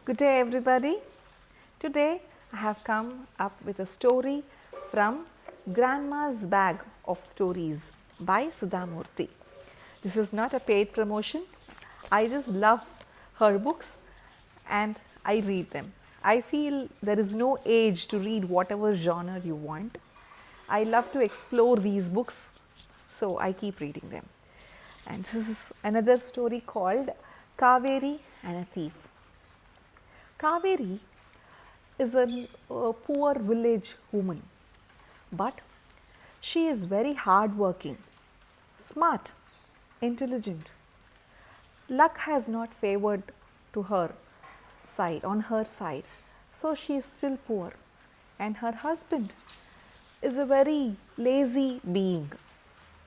Good day, everybody. Today I have come up with a story from Grandma's Bag of Stories by Sudha Murthy. This is not a paid promotion. I just love her books and I read them. I feel there is no age to read whatever genre you want. I love to explore these books, so I keep reading them. And this is another story called Kaveri and a Thief. Kaveri is a poor village woman, but she is very hardworking, smart, intelligent. Luck has not favored to her side, on her side, so she is still poor. And her husband is a very lazy being.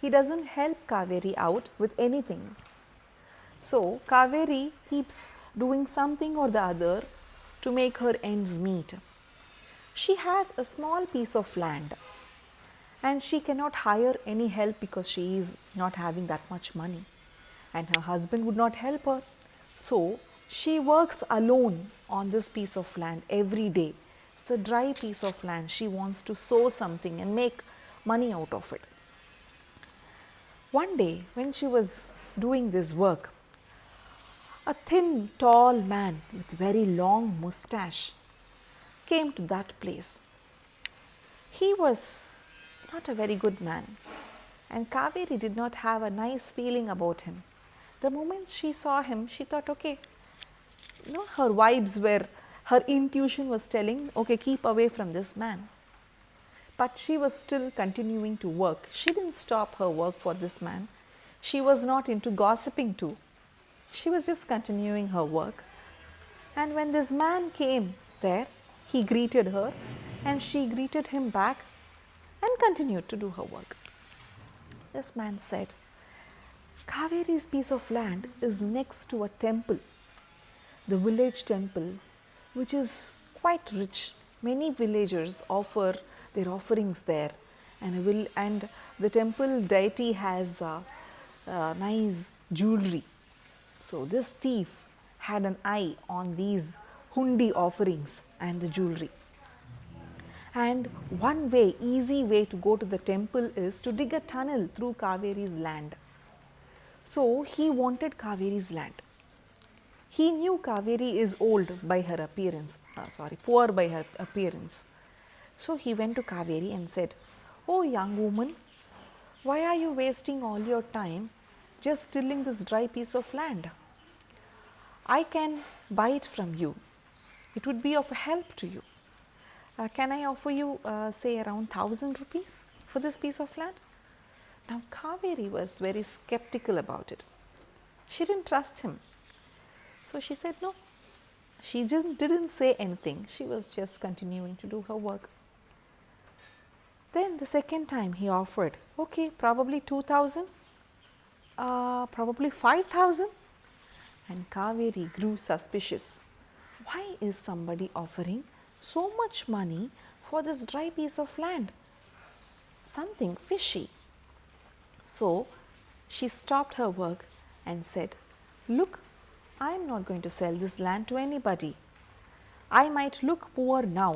He doesn't help Kaveri out with anything. So Kaveri keeps doing something or the other to make her ends meet. She has a small piece of land and she cannot hire any help because she is not having that much money and her husband would not help her. So she works alone on this piece of land every day. It's a dry piece of land. She wants to sow something and make money out of it. One day when she was doing this work, a thin, tall man with very long moustache came to that place. He was not a very good man, and Kaveri did not have a nice feeling about him. The moment she saw him, she thought, okay, her vibes were, her intuition was telling, okay, keep away from this man. But she was still continuing to work. She didn't stop her work for this man. She was not into gossiping too. She was just continuing her work. And when this man came there, he greeted her and she greeted him back and continued to do her work. This man said, Kaveri's piece of land is next to a temple, the village temple, which is quite rich. Many villagers offer their offerings there, and the temple deity has nice jewelry. So this thief had an eye on these hundi offerings and the jewelry. And one way, easy way to go to the temple is to dig a tunnel through Kaveri's land. So he wanted Kaveri's land. He knew Kaveri is old by her appearance, poor by her appearance. So he went to Kaveri and said, "Oh young woman, why are you wasting all your time just tilling this dry piece of land? I can buy it from you. It would be of help to you. Can I offer you, say, around 1,000 rupees for this piece of land?" Now Kaveri was very skeptical about it. She didn't trust him. So she said no. She just didn't say anything. She was just continuing to do her work. Then the second time he offered, okay, probably 2,000, probably 5,000. And Kaveri grew suspicious. Why is somebody offering so much money for this dry piece of land? Something fishy. So she stopped her work and said, "Look, I am not going to sell this land to anybody. I might look poor now,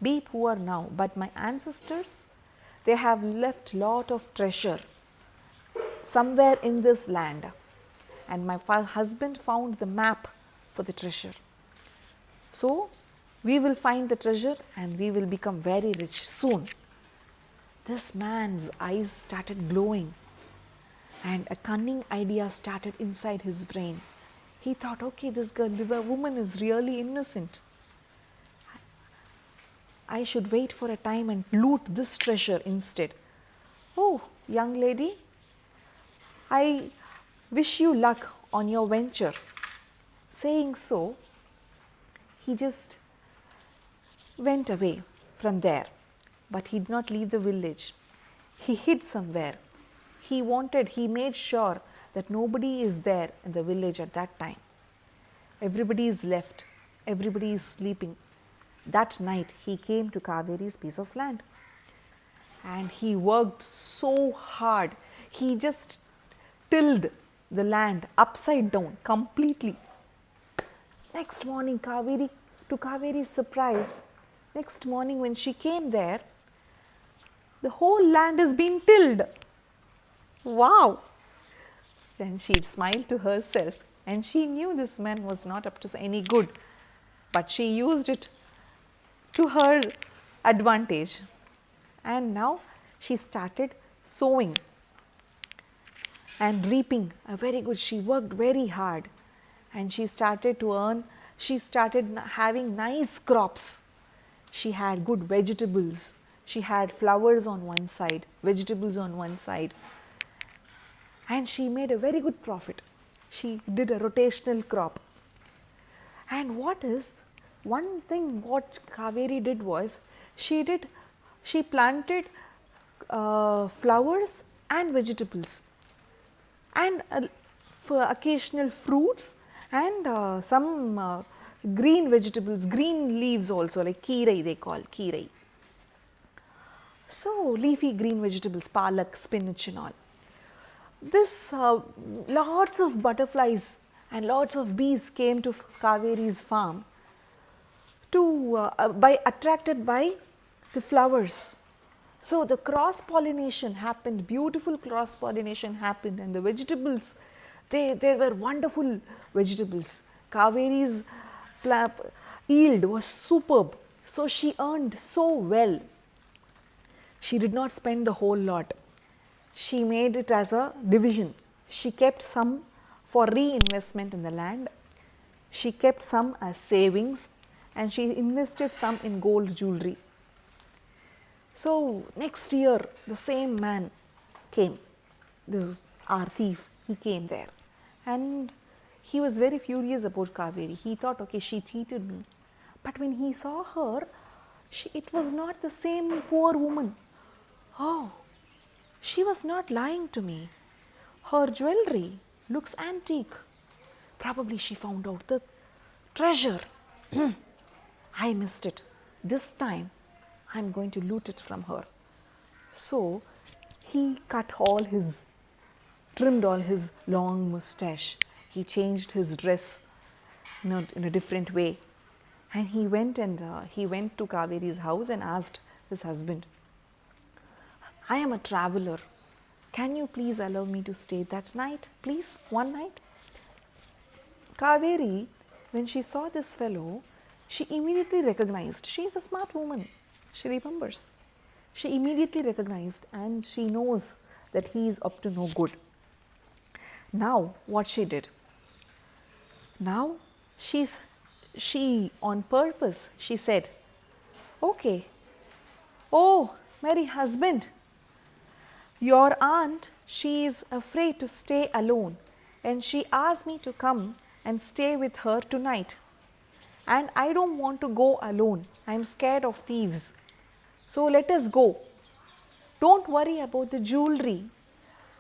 be poor now, but my ancestors, they have left lot of treasure somewhere in this land. And my husband found the map for the treasure. So we will find the treasure and we will become very rich soon." This man's eyes started glowing and a cunning idea started inside his brain. He thought, okay, this girl, the woman is really innocent. I should wait for a time and loot this treasure instead. "Oh, young lady, I wish you luck on your venture." Saying so, he just went away from there, but he did not leave the village. He hid somewhere. He made sure that nobody is there in the village at that time. Everybody is left. Everybody is sleeping. That night, he came to Kaveri's piece of land and he worked so hard. He just tilled the land upside down completely. next morning, to Kaveri's surprise, next morning when she came there, the whole land has been tilled. Wow! Then she smiled to herself and she knew this man was not up to any good, but she used it to her advantage. And now she started sowing and reaping a very good. She worked very hard and she started to earn, she started having nice crops. She had good vegetables. She had flowers on one side, vegetables on one side, and she made a very good profit. She did a rotational crop. And one thing what Kaveri did was, she planted flowers and vegetables and for occasional fruits and some green vegetables, green leaves also, like kirai they call, kirai. So, leafy green vegetables, palak, spinach and all. This lots of butterflies and lots of bees came to Kaveri's farm to attracted by the flowers. So the cross pollination happened, beautiful cross pollination happened, and the vegetables, they were wonderful vegetables. Kaveri's yield was superb, so she earned so well. She did not spend the whole lot. She made it as a division. She kept some for reinvestment in the land. She kept some as savings, and she invested some in gold jewelry. So next year, the same man came. This is our thief. He came there, and he was very furious about Kaveri. He thought, okay, she cheated me. But when he saw her, it was not the same poor woman. Oh, she was not lying to me. Her jewelry looks antique. Probably she found out the treasure. I missed it. This time, I'm going to loot it from her. So, he trimmed all his long mustache. He changed his dress in a different way. And he went to Kaveri's house and asked his husband, I am a traveler. Can you please allow me to stay that night, please, one night? Kaveri, when she saw this fellow, she immediately recognized. She is a smart woman. She remembers. She immediately recognized and she knows that he is up to no good. Now, what she did? Now, she on purpose, she said, okay, oh, Mary husband, your aunt, she is afraid to stay alone and she asked me to come and stay with her tonight. And I don't want to go alone. I am scared of thieves. So let us go. Don't worry about the jewelry.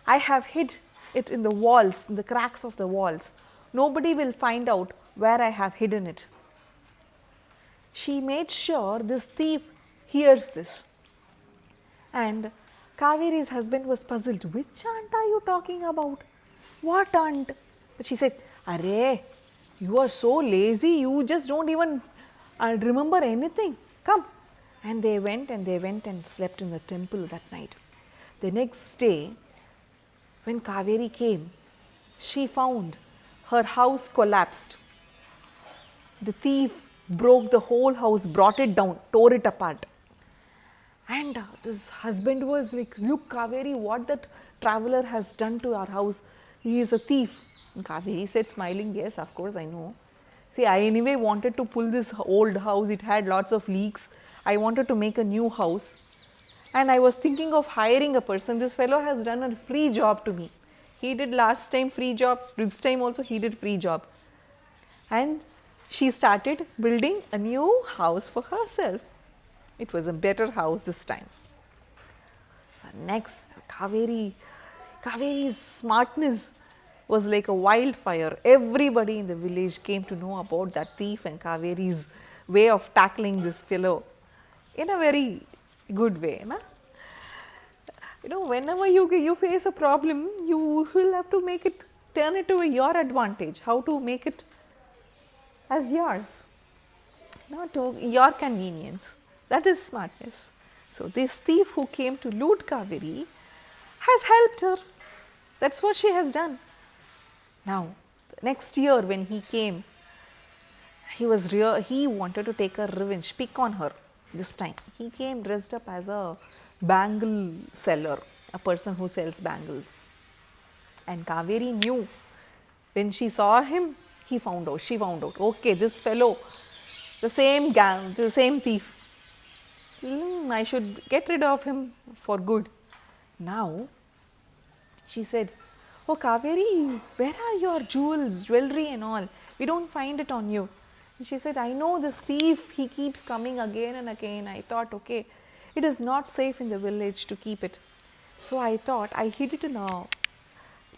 I have hid it in the walls, in the cracks of the walls. Nobody will find out where I have hidden it. She made sure this thief hears this. And Kaveri's husband was puzzled. Which aunt are you talking about? What aunt? But she said, Arey, you are so lazy, you just don't even remember anything. Come. And they went and slept in the temple that night. The next day, when Kaveri came, she found her house collapsed. The thief broke the whole house, brought it down, tore it apart. And this husband was like, look Kaveri, what that traveler has done to our house. He is a thief. And Kaveri said, smiling, yes, of course I know. See, I anyway wanted to pull this old house. It had lots of leaks. I wanted to make a new house. And I was thinking of hiring a person. This fellow has done a free job to me. He did last time free job. This time also he did free job. And she started building a new house for herself. It was a better house this time. Next, Kaveri's smartness was like a wildfire. Everybody in the village came to know about that thief and Kaveri's way of tackling this fellow in a very good way. Na? You know, whenever you face a problem, you will have to turn it to your advantage. How to make it as yours, to your convenience. That is smartness. So, this thief who came to loot Kaveri has helped her. That's what she has done. Now, next year when he came, he wanted to take her revenge, pick on her this time. He came dressed up as a bangle seller, a person who sells bangles. And Kaveri knew. When she saw him, she found out, okay, this fellow, the same gang, the same thief. I should get rid of him for good. Now, she said, oh Kaveri, where are your jewelry and all? We don't find it on you. And she said, I know this thief, he keeps coming again and again. I thought, okay, it is not safe in the village to keep it. So I thought I hid it in a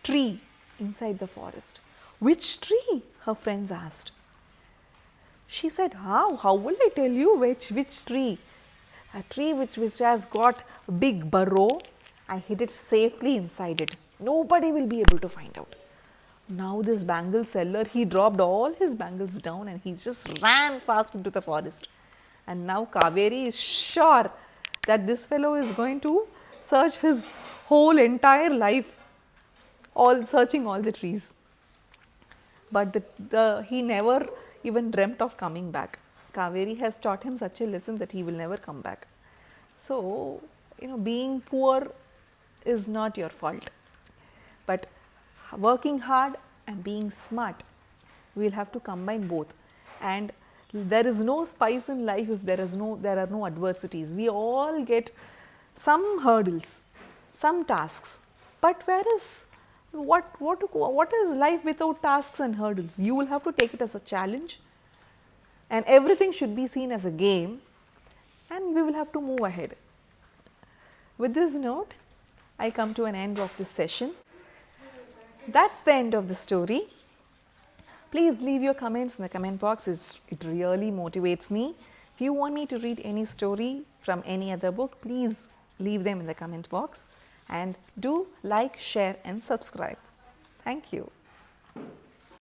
tree inside the forest. Which tree? Her friends asked. She said, how? How will I tell you which tree? A tree which has got a big burrow. I hid it safely inside it. Nobody will be able to find out. Now this bangle seller, he dropped all his bangles down and he just ran fast into the forest. And now Kaveri is sure that this fellow is going to search his whole entire life, searching all the trees. But he never even dreamt of coming back. Kaveri has taught him such a lesson that he will never come back. So, being poor is not your fault. But working hard and being smart, we will have to combine both. And there is no spice in life if there are no adversities. We all get some hurdles, some tasks. But what is life without tasks and hurdles? You will have to take it as a challenge, and everything should be seen as a game, and we will have to move ahead. With this note, I come to an end of this session. That's the end of the story. Please leave your comments in the comment box. It really motivates me. If you want me to read any story from any other book, please leave them in the comment box. And do like, share and subscribe. Thank you.